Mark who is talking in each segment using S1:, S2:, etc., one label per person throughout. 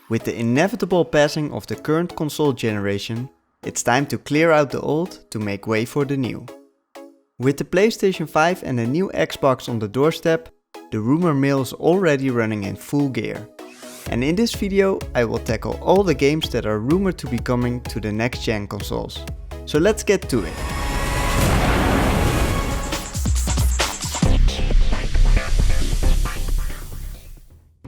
S1: With the inevitable passing of the current console generation, it's time to clear out the old to make way for the new. With the PlayStation 5 and a new Xbox on the doorstep, the rumor mill is already running in full gear. And in this video I will tackle all the games that are rumored to be coming to the next-gen consoles. So let's get to it.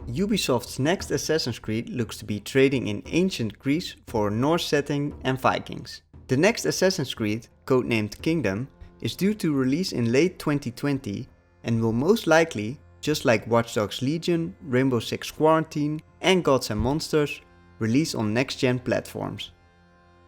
S1: Ubisoft's next Assassin's Creed looks to be trading in ancient Greece for a Norse setting and Vikings. The next Assassin's Creed, codenamed Kingdom, is due to release in late 2020 and will most likely, just like Watch Dogs Legion, Rainbow Six Quarantine and Gods and Monsters, release on next-gen platforms.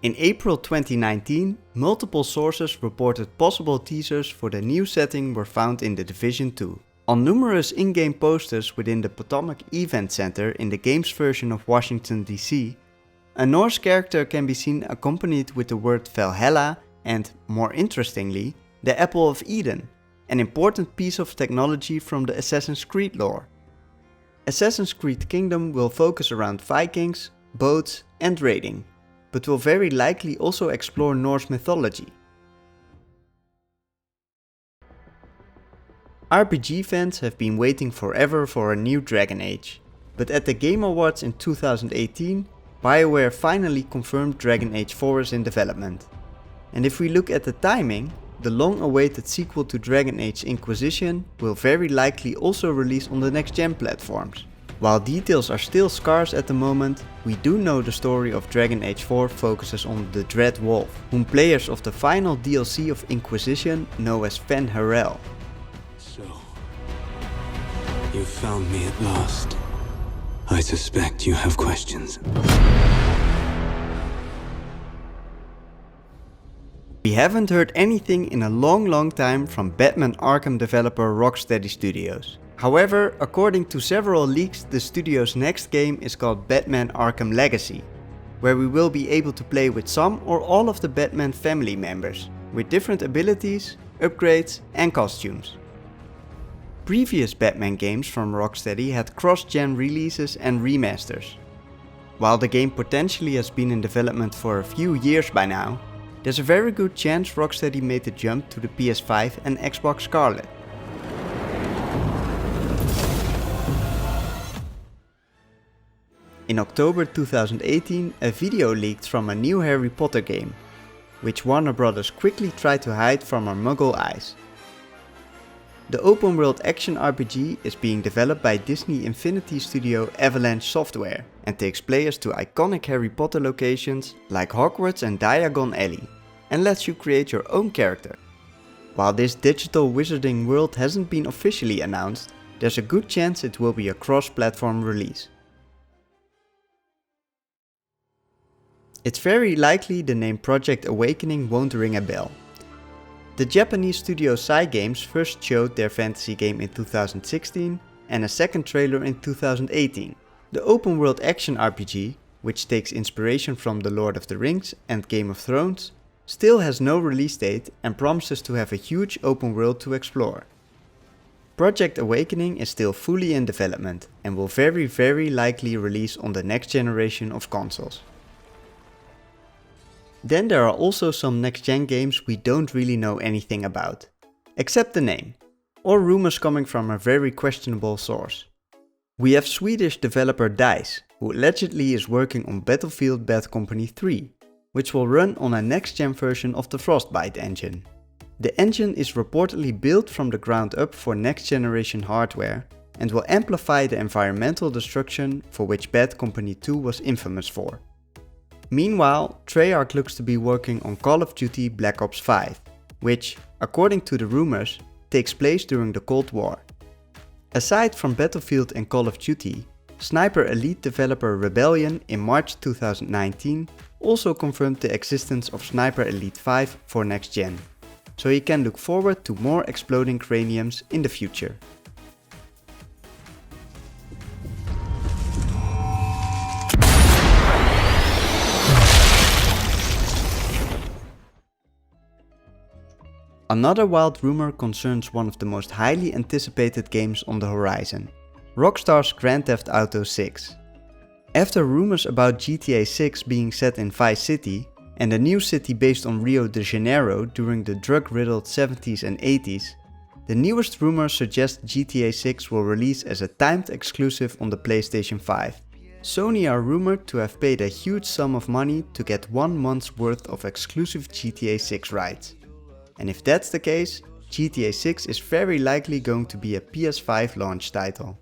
S1: In April 2019, multiple sources reported possible teasers for the new setting were found in The Division 2. On numerous in-game posters within the Potomac Event Center in the game's version of Washington DC, a Norse character can be seen accompanied with the word Valhalla and, more interestingly, the Apple of Eden, an important piece of technology from the Assassin's Creed lore. Assassin's Creed Kingdom will focus around Vikings, boats and raiding, but will very likely also explore Norse mythology. RPG fans have been waiting forever for a new Dragon Age, but at the Game Awards in 2018, BioWare finally confirmed Dragon Age 4 is in development. And if we look at the timing, the long-awaited sequel to Dragon Age Inquisition will very likely also release on the next-gen platforms. While details are still scarce at the moment, we do know the story of Dragon Age 4 focuses on the Dread Wolf, whom players of the final DLC of Inquisition know as Fen Harel.
S2: So, you found me at last. I suspect you have questions.
S1: We haven't heard anything in a long time from Batman Arkham developer Rocksteady Studios. However, according to several leaks, the studio's next game is called Batman Arkham Legacy, where we will be able to play with some or all of the Batman family members, with different abilities, upgrades and costumes. Previous Batman games from Rocksteady had cross-gen releases and remasters. While the game potentially has been in development for a few years by now, there's a very good chance Rocksteady made the jump to the PS5 and Xbox Scarlett. In October 2018, a video leaked from a new Harry Potter game, which Warner Bros. Quickly tried to hide from our muggle eyes. The open-world action RPG is being developed by Disney Infinity studio Avalanche Software and takes players to iconic Harry Potter locations like Hogwarts and Diagon Alley, and lets you create your own character. While this digital wizarding world hasn't been officially announced, there's a good chance it will be a cross-platform release. It's very likely the name Project Awakening won't ring a bell. The Japanese studio Cygames first showed their fantasy game in 2016 and a second trailer in 2018. The open world action RPG, which takes inspiration from The Lord of the Rings and Game of Thrones, still has no release date and promises to have a huge open world to explore. Project Awakening is still fully in development and will very likely release on the next generation of consoles. Then there are also some next-gen games we don't really know anything about, except the name, or rumors coming from a very questionable source. We have Swedish developer DICE, who allegedly is working on Battlefield Bad Company 3, which will run on a next-gen version of the Frostbite engine. The engine is reportedly built from the ground up for next-generation hardware and will amplify the environmental destruction for which Bad Company 2 was infamous for. Meanwhile, Treyarch looks to be working on Call of Duty Black Ops 5, which, according to the rumors, takes place during the Cold War. Aside from Battlefield and Call of Duty, Sniper Elite developer Rebellion in March 2019 also confirmed the existence of Sniper Elite 5 for next gen, so you can look forward to more exploding craniums in the future. Another wild rumor concerns one of the most highly anticipated games on the horizon, Rockstar's Grand Theft Auto 6. After rumors about GTA 6 being set in Vice City, and a new city based on Rio de Janeiro during the drug-riddled 70s and 80s, the newest rumors suggest GTA 6 will release as a timed exclusive on the PlayStation 5. Sony are rumored to have paid a huge sum of money to get 1 month's worth of exclusive GTA 6 rights. And if that's the case, GTA 6 is very likely going to be a PS5 launch title.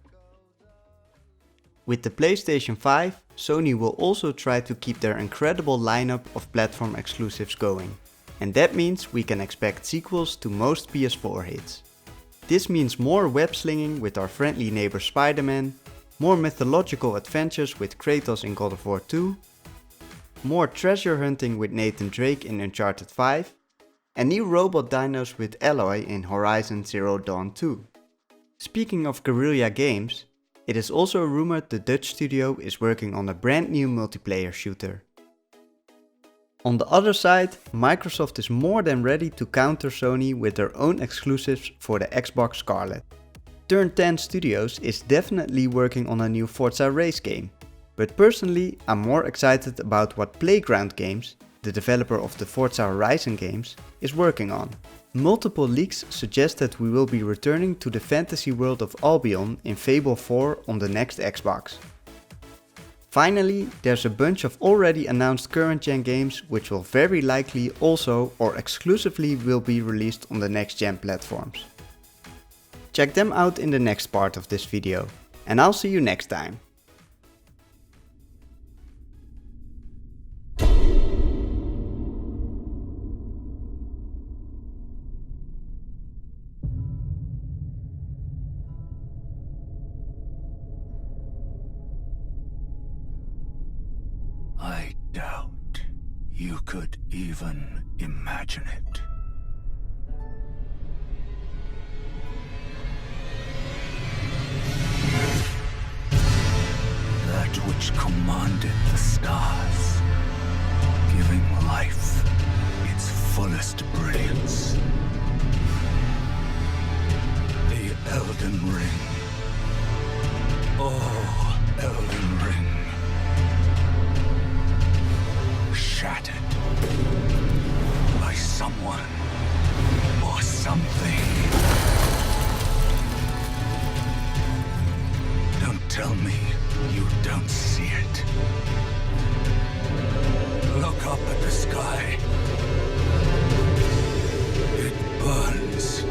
S1: With the PlayStation 5, Sony will also try to keep their incredible lineup of platform exclusives going. And that means we can expect sequels to most PS4 hits. This means more web slinging with our friendly neighbor Spider-Man, more mythological adventures with Kratos in God of War 2, more treasure hunting with Nathan Drake in Uncharted 5, and new robot dinos with Aloy in Horizon Zero Dawn 2. Speaking of Guerrilla Games, it is also rumored the Dutch studio is working on a brand new multiplayer shooter. On the other side, Microsoft is more than ready to counter Sony with their own exclusives for the Xbox Scarlett. Turn 10 Studios is definitely working on a new Forza race game, but personally I'm more excited about what Playground Games, the developer of the Forza Horizon games, is working on. Multiple leaks suggest that we will be returning to the fantasy world of Albion in Fable IV on the next Xbox. Finally, there's a bunch of already announced current gen games which will very likely also or exclusively will be released on the next gen platforms. Check them out in the next part of this video, and I'll see you next time.
S3: I doubt you could even imagine it. That which commanded the stars, giving life its fullest brilliance. The Elden Ring. Oh, Elden Ring. Shattered by someone or something. Don't tell me you don't see it. Look up at the sky. It burns.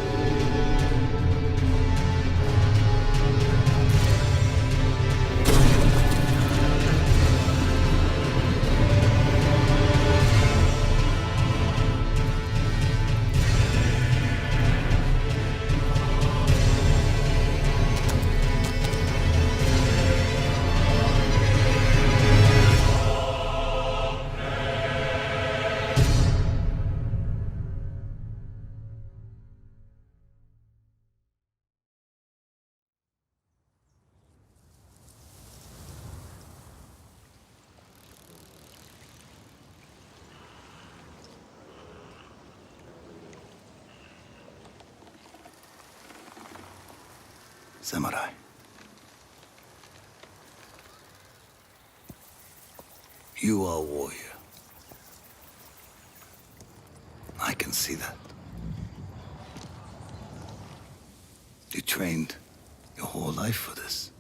S3: Samurai. You are a warrior. I can see that. You trained your whole life for this.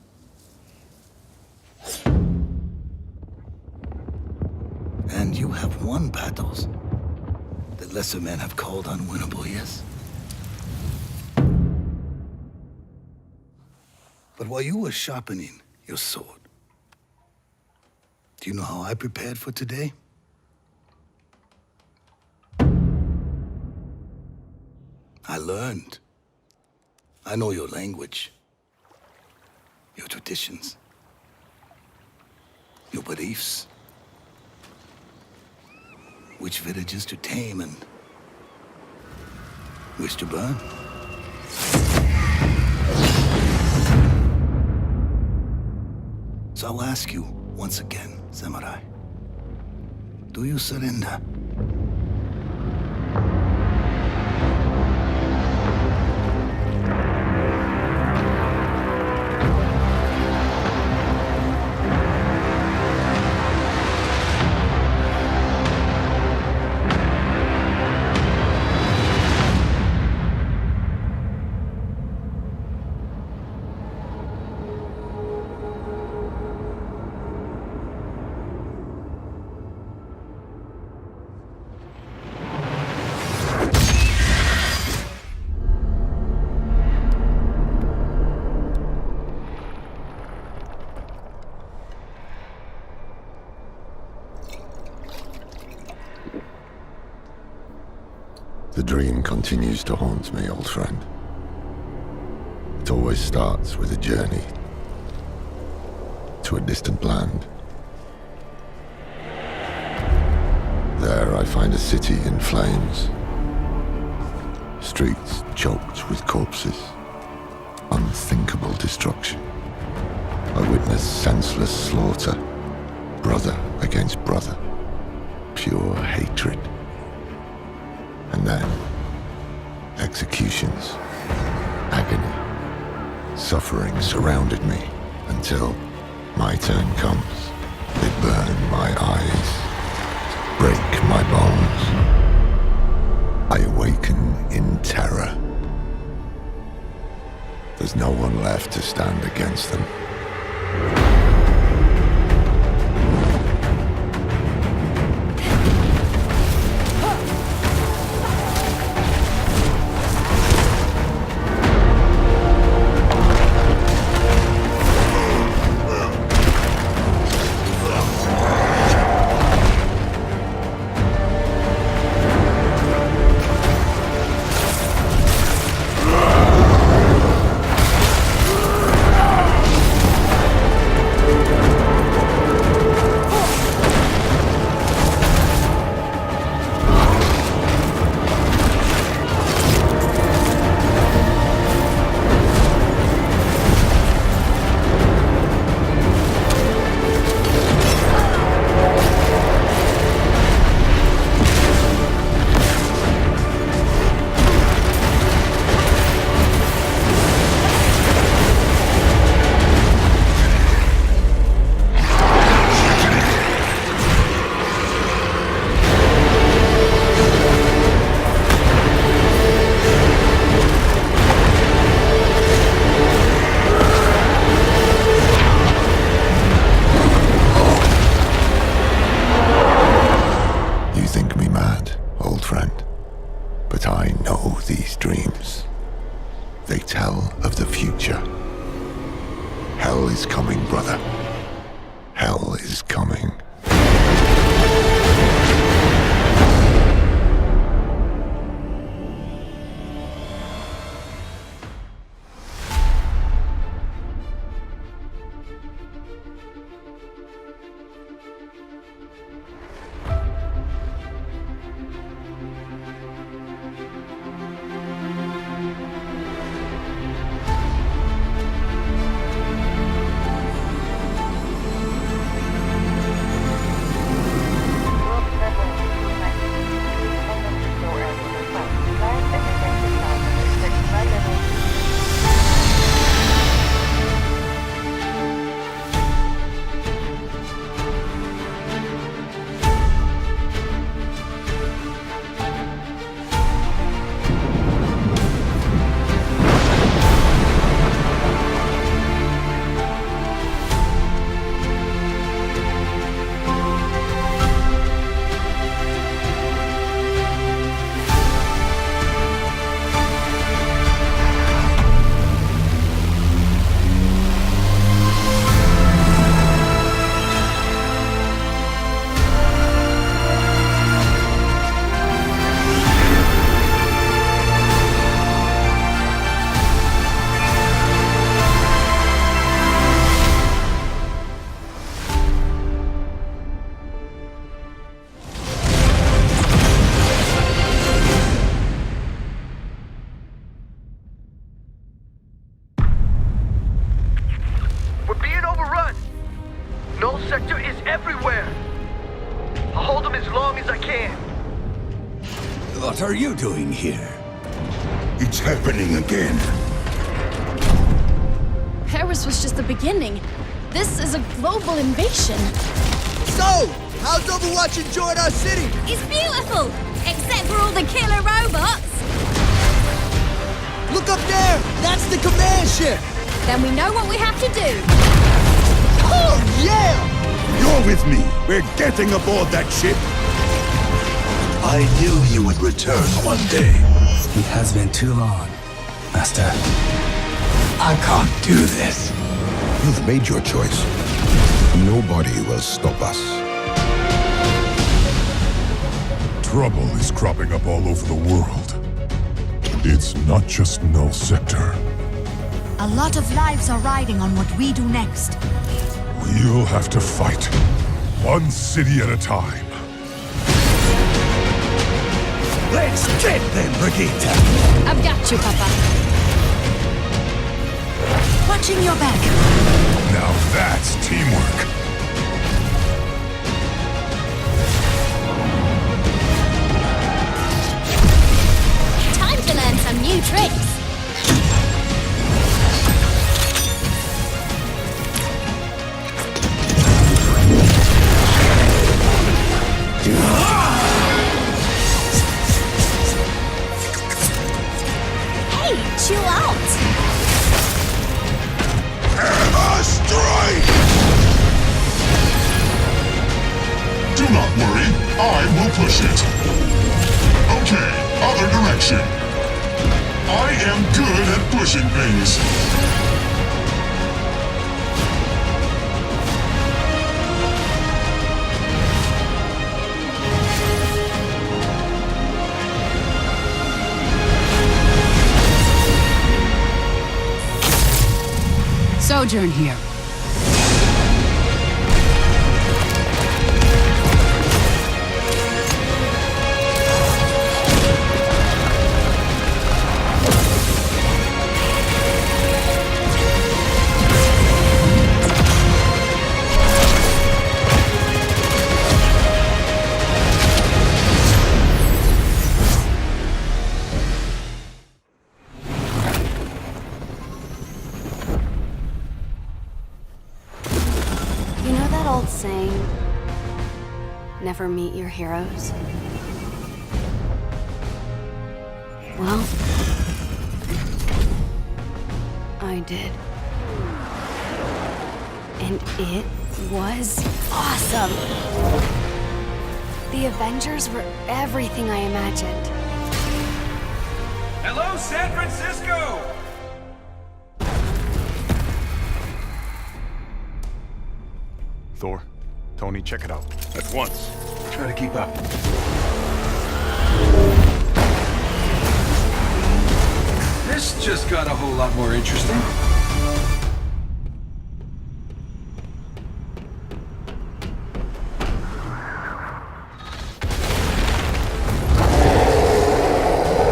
S3: And you have won battles that lesser men have called unwinnable, yes? But while you were sharpening your sword, do you know how I prepared for today? I learned. I know your language, your traditions, your beliefs, which villages to tame and which to burn. So I'll ask you once again, Samurai. Do you surrender?
S4: The dream continues to haunt me, old friend. It always starts with a journey to a distant land. There I find a city in flames, streets choked with corpses, unthinkable destruction. I witness senseless slaughter, brother against brother, pure hatred. And then, executions, agony, suffering surrounded me until my turn comes. They burn my eyes, break my bones. I awaken in terror. There's no one left to stand against them. Hell is coming, brother. Hell is coming.
S3: What are you doing here? It's happening again.
S5: Paris was just the beginning. This is a global invasion.
S6: So, how's Overwatch enjoying our city?
S7: It's beautiful, except for all the killer robots.
S6: Look up there! That's the command ship!
S7: Then we know what we have to do.
S6: Oh, yeah!
S3: You're with me. We're getting aboard that ship. I knew you would return one day.
S2: It has been too long, Master.
S3: I can't do this. You've made your choice. Nobody will stop us. Trouble is cropping up all over the world. It's not just Null Sector.
S8: A lot of lives are riding on what we do next.
S3: We'll have to fight. One city at a time.
S6: Let's get them, Brigitte!
S5: I've got you, Papa.
S8: Watching your back.
S3: Now that's teamwork.
S7: Time to learn some new tricks. Hey, chill out.
S3: Hammer strike! Do not worry, I will push it. Okay, other direction. I am good at pushing things.
S9: Sojourn here.
S7: Saying, never meet your heroes. Well, I did. And it was awesome. The Avengers were everything I imagined.
S10: Hello, San Francisco!
S3: Thor, Tony, check it out. At once.
S10: Try to keep up. This just got a whole lot more interesting.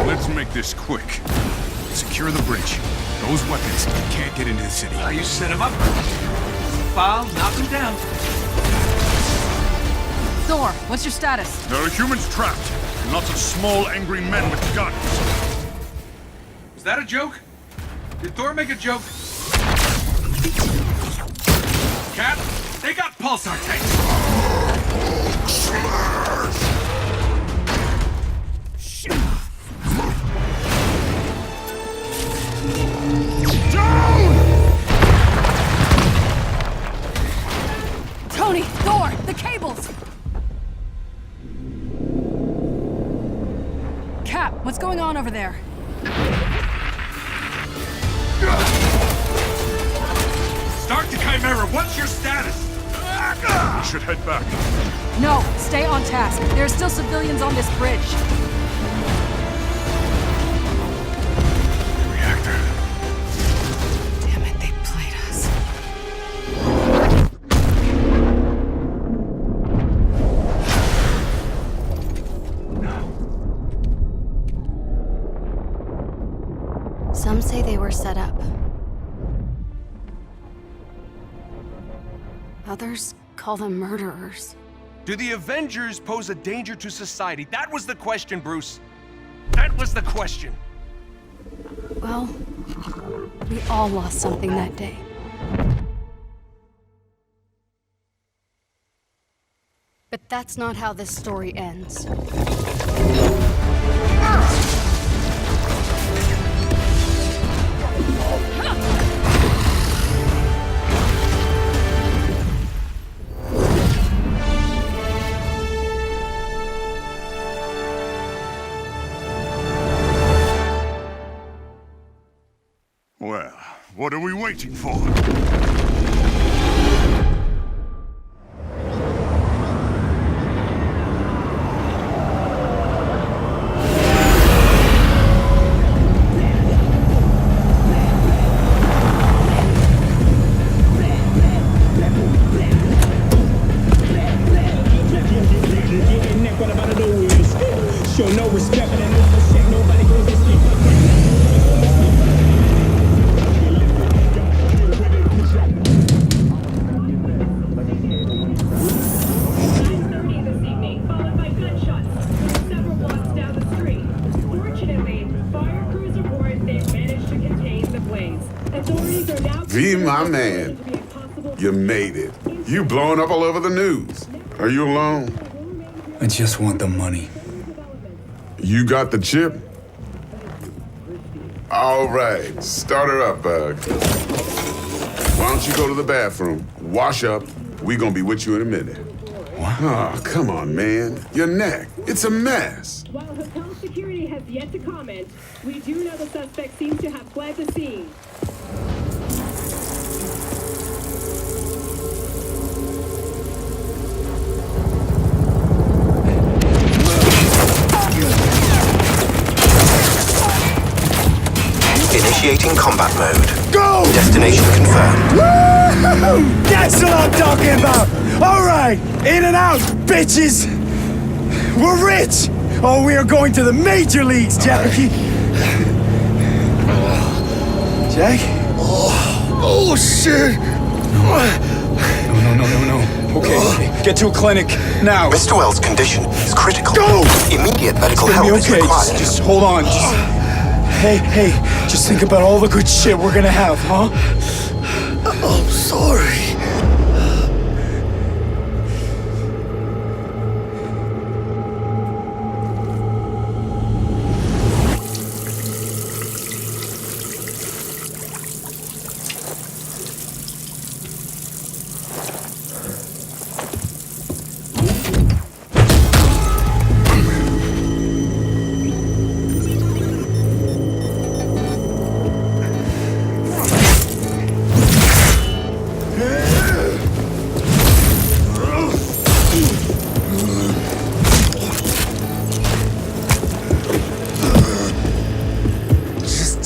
S3: Let's make this quick. Secure the bridge. Those weapons can't get into the city.
S10: You set him up. Foul, knock him down.
S9: Thor, what's your status?
S3: There are humans trapped. Lots of small, angry men with guns.
S10: Is that a joke? Did Thor make a joke? Cat, they got pulsar tanks.
S9: Tony, Thor, the cables! Cap, what's going on over there?
S10: Start the Chimera, what's your status?
S3: We should head back.
S9: No, stay on task. There are still civilians on this bridge.
S3: Reactor.
S9: Damn it, they played us.
S7: Some say they were set up. Others call them murderers.
S10: Do the Avengers pose a danger to society? That was the question, Bruce. That was the question.
S7: Well, we all lost something that day. But that's not how this story ends.
S3: Well, what are we waiting for?
S11: show no respect, but I know for shit nobody goes to sleep.
S12: V, my man, you made it. You blowing up all over the news. Are you alone?
S2: I just want the money.
S12: You got the chip? All right, start her up, Bug. Why don't you go to the bathroom, wash up, we gonna be with you in a minute.
S2: What?
S12: Oh, come on, man. Your neck, it's a mess.
S13: While hotel security has yet to comment, we do know the suspect seems to have fled the scene.
S14: Initiating combat mode.
S6: Go!
S14: Destination confirmed.
S6: Woo! That's what I'm talking about! Alright! In and out, bitches! We're rich! Oh, we are going to the major leagues, Jackie! Jack? Oh, shit!
S2: No. Okay, get to a clinic, now.
S14: Mr. Wells' condition is critical.
S6: Go!
S14: Immediate medical
S2: It's gonna
S14: help
S2: be okay.
S14: is required.
S2: Just hold on.
S6: Hey, just think about all the good shit we're gonna have, huh? I'm sorry.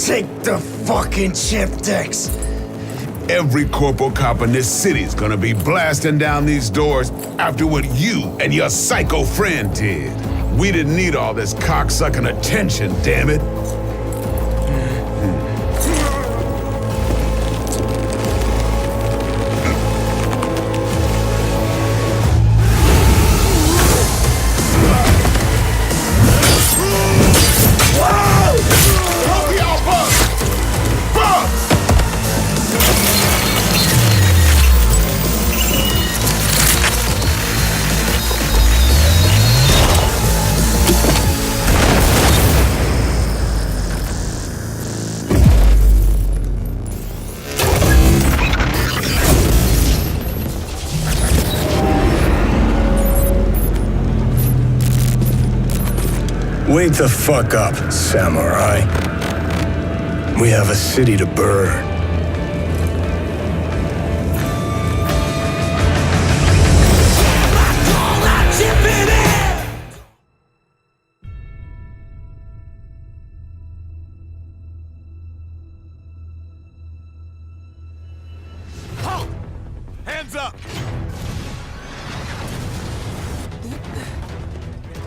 S6: Take the fucking chip, Dex.
S12: Every corporal cop in this city's gonna be blasting down these doors after what you and your psycho friend did. We didn't need all this cocksucking attention, damn it.
S15: Wake the fuck up, samurai. We have a city to burn.
S16: Halt! Hands up!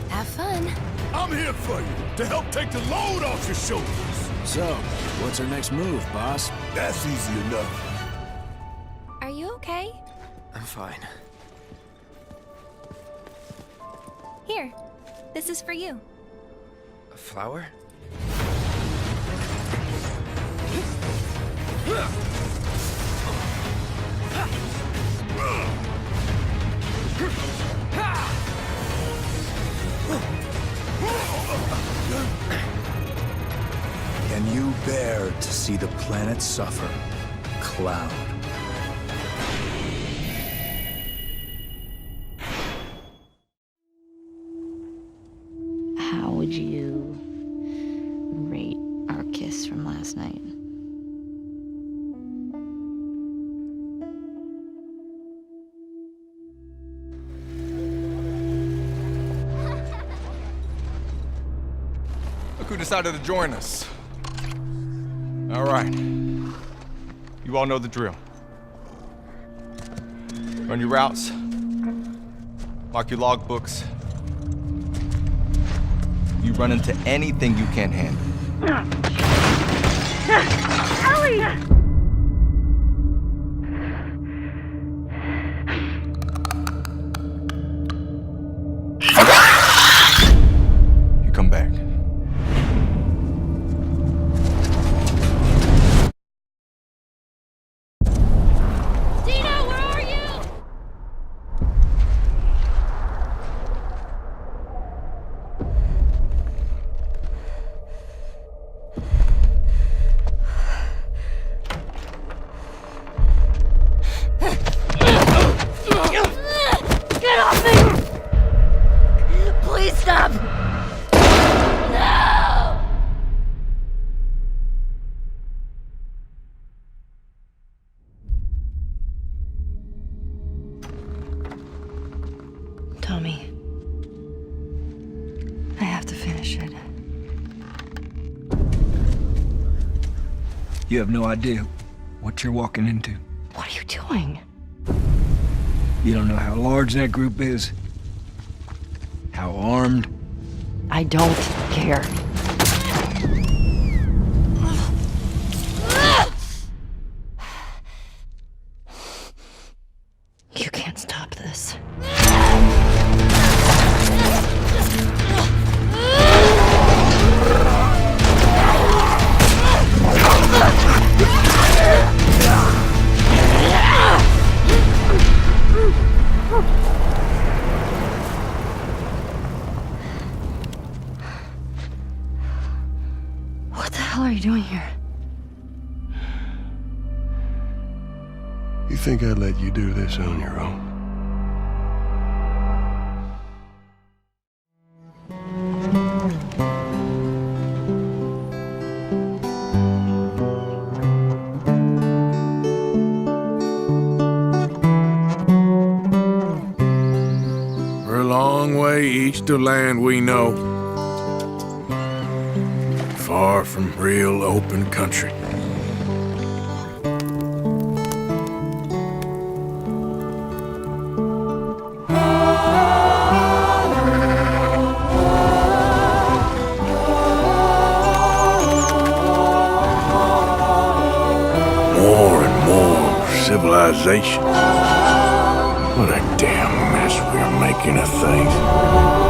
S5: Have fun.
S16: I'm here for you, to help take the load off your shoulders.
S17: So, what's our next move, boss?
S16: That's easy enough.
S5: Are you okay?
S17: I'm fine.
S5: Here. This is for you.
S17: A flower?
S15: Can you bear to see the planet suffer? Cloud.
S18: How would you rate our kiss from last night?
S10: Look who decided to join us. All right. You all know the drill. Run your routes. Mark your logbooks.
S17: you run into anything you can't handle.
S19: Ellie!
S17: You come back.
S19: Dina, where are you? Get off me! Please stop! No!
S7: Tommy. I have to finish it.
S17: You have no idea what you're walking into.
S7: What are you doing?
S17: You don't know how large that group is, how armed.
S7: I don't care. You can't stop this. What the hell are you doing here?
S4: You think I'd let you do this on your own?
S16: We're a long way east of land we know. Far from real open country. More and more civilization. What a damn mess we're making of things.